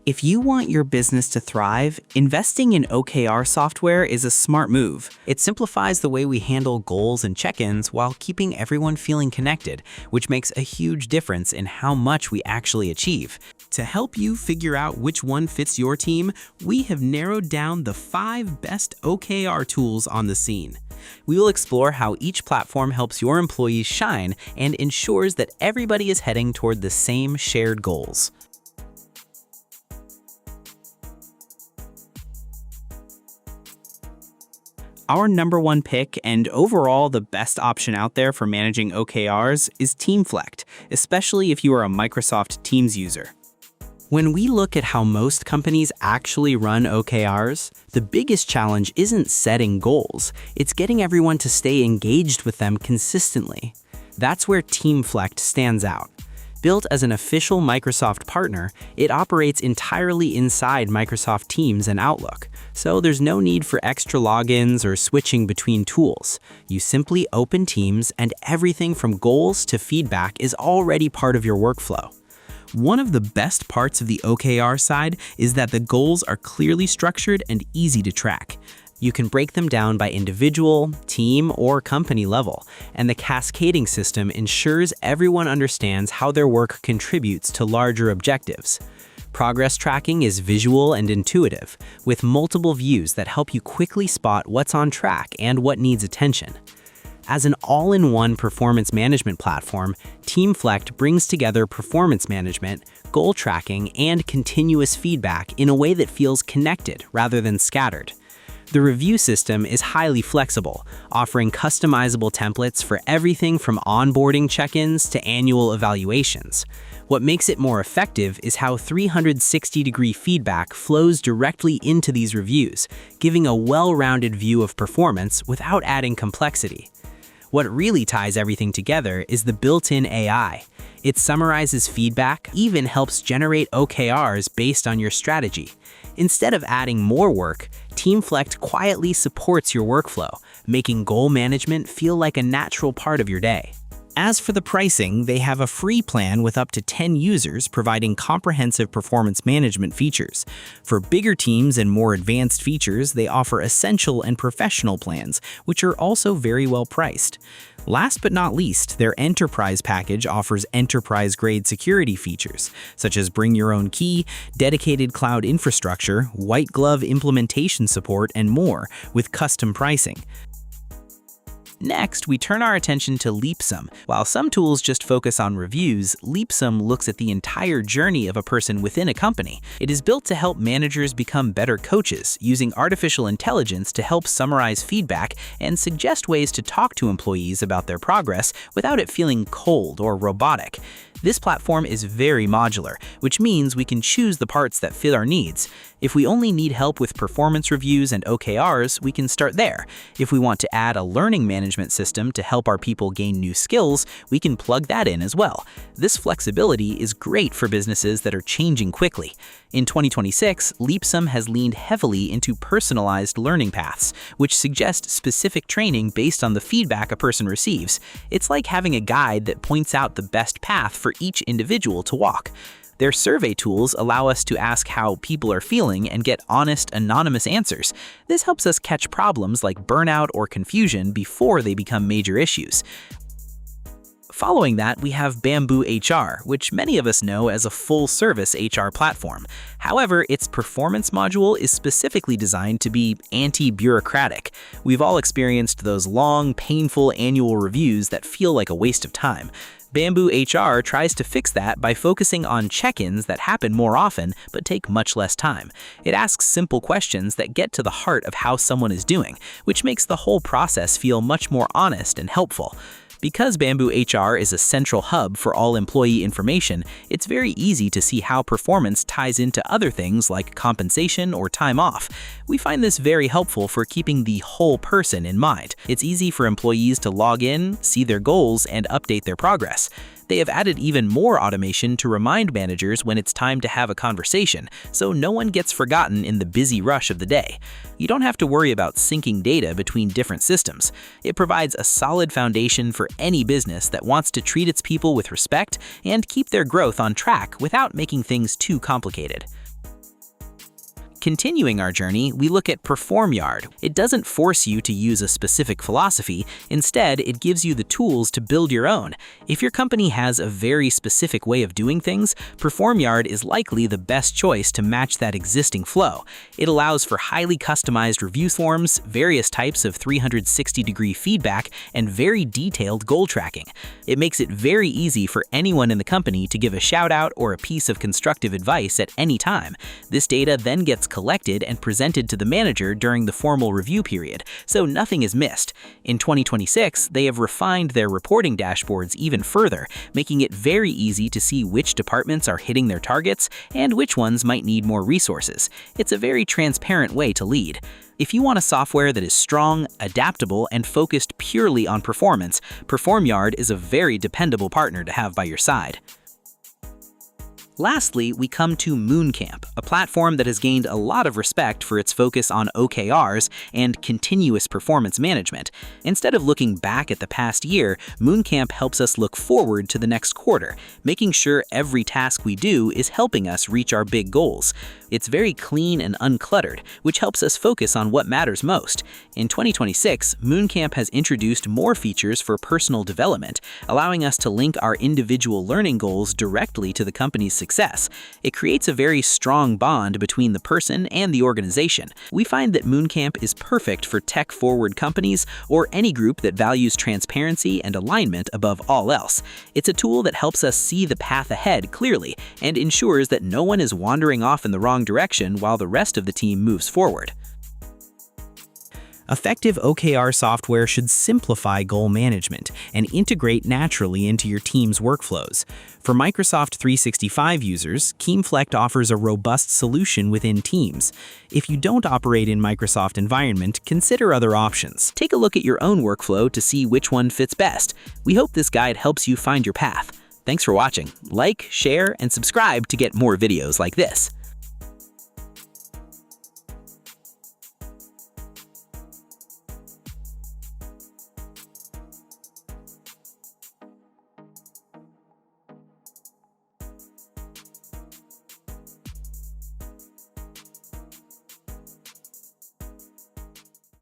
If you want your business to thrive, investing in OKR software is a smart move. It simplifies the way we handle goals and check-ins while keeping everyone feeling connected, which makes a huge difference in how much we actually achieve. To help you figure out which one fits your team, we have narrowed down the 5 best OKR tools on the scene. We will explore how each platform helps your employees shine and ensures that everybody is heading toward the same shared goals. Our number one pick and overall the best option out there for managing OKRs is Teamflect, especially if you are a Microsoft Teams user. When we look at how most companies actually run OKRs, the biggest challenge isn't setting goals, it's getting everyone to stay engaged with them consistently. That's where Teamflect stands out. Built as an official Microsoft partner, it operates entirely inside Microsoft Teams and Outlook, so there's no need for extra logins or switching between tools. You simply open Teams and everything from goals to feedback is already part of your workflow. One of the best parts of the OKR side is that the goals are clearly structured and easy to track. You can break them down by individual, team, or company level, and the cascading system ensures everyone understands how their work contributes to larger objectives. Progress tracking is visual and intuitive, with multiple views that help you quickly spot what's on track and what needs attention. As an all-in-one performance management platform, Teamflect brings together performance management, goal tracking, and continuous feedback in a way that feels connected rather than scattered. The review system is highly flexible, offering customizable templates for everything from onboarding check-ins to annual evaluations. What makes it more effective is how 360-degree feedback flows directly into these reviews, giving a well-rounded view of performance without adding complexity. What really ties everything together is the built-in AI. It summarizes feedback, even helps generate OKRs based on your strategy. Instead of adding more work, Teamflect quietly supports your workflow, making goal management feel like a natural part of your day. As for the pricing, they have a free plan with up to 10 users providing comprehensive performance management features. For bigger teams and more advanced features, they offer essential and professional plans, which are also very well priced. Last but not least, their enterprise package offers enterprise-grade security features, such as bring your own key, dedicated cloud infrastructure, white glove implementation support, and more, with custom pricing. Next, we turn our attention to Leapsome. While some tools just focus on reviews, Leapsome looks at the entire journey of a person within a company. It is built to help managers become better coaches, using artificial intelligence to help summarize feedback and suggest ways to talk to employees about their progress without it feeling cold or robotic. This platform is very modular, which means we can choose the parts that fit our needs. If we only need help with performance reviews and OKRs, we can start there. If we want to add a learning management system to help our people gain new skills, we can plug that in as well. This flexibility is great for businesses that are changing quickly. In 2026, Leapsome has leaned heavily into personalized learning paths, which suggest specific training based on the feedback a person receives. It's like having a guide that points out the best path for each individual to walk. Their survey tools allow us to ask how people are feeling and get honest, anonymous answers. This helps us catch problems like burnout or confusion before they become major issues. Following that, we have BambooHR, which many of us know as a full-service HR platform. However, its performance module is specifically designed to be anti-bureaucratic. We've all experienced those long, painful annual reviews that feel like a waste of time. BambooHR tries to fix that by focusing on check-ins that happen more often but take much less time. It asks simple questions that get to the heart of how someone is doing, which makes the whole process feel much more honest and helpful. Because BambooHR is a central hub for all employee information, it's very easy to see how performance ties into other things like compensation or time off. We find this very helpful for keeping the whole person in mind. It's easy for employees to log in, see their goals, and update their progress. They have added even more automation to remind managers when it's time to have a conversation, so no one gets forgotten in the busy rush of the day. You don't have to worry about syncing data between different systems. It provides a solid foundation for any business that wants to treat its people with respect and keep their growth on track without making things too complicated. Continuing our journey, we look at Performyard. It doesn't force you to use a specific philosophy. Instead, it gives you the tools to build your own. If your company has a very specific way of doing things, Performyard is likely the best choice to match that existing flow. It allows for highly customized review forms, various types of 360-degree feedback, and very detailed goal tracking. It makes it very easy for anyone in the company to give a shout-out or a piece of constructive advice at any time. This data then gets collected and presented to the manager during the formal review period, so nothing is missed. In 2026, they have refined their reporting dashboards even further, making it very easy to see which departments are hitting their targets and which ones might need more resources. It's a very transparent way to lead. If you want a software that is strong, adaptable, and focused purely on performance, Performyard is a very dependable partner to have by your side. Lastly, we come to Mooncamp, a platform that has gained a lot of respect for its focus on OKRs and continuous performance management. Instead of looking back at the past year, Mooncamp helps us look forward to the next quarter, making sure every task we do is helping us reach our big goals. It's very clean and uncluttered, which helps us focus on what matters most. In 2026, Mooncamp has introduced more features for personal development, allowing us to link our individual learning goals directly to the company's success. It creates a very strong bond between the person and the organization. We find that Mooncamp is perfect for tech-forward companies or any group that values transparency and alignment above all else. It's a tool that helps us see the path ahead clearly and ensures that no one is wandering off in the wrong direction while the rest of the team moves forward. Effective OKR software should simplify goal management and integrate naturally into your team's workflows. For Microsoft 365 users, Teamflect offers a robust solution within Teams. If you don't operate in Microsoft environment, consider other options. Take a look at your own workflow to see which one fits best. We hope this guide helps you find your path. Thanks for watching. Like, share, and subscribe to get more videos like this.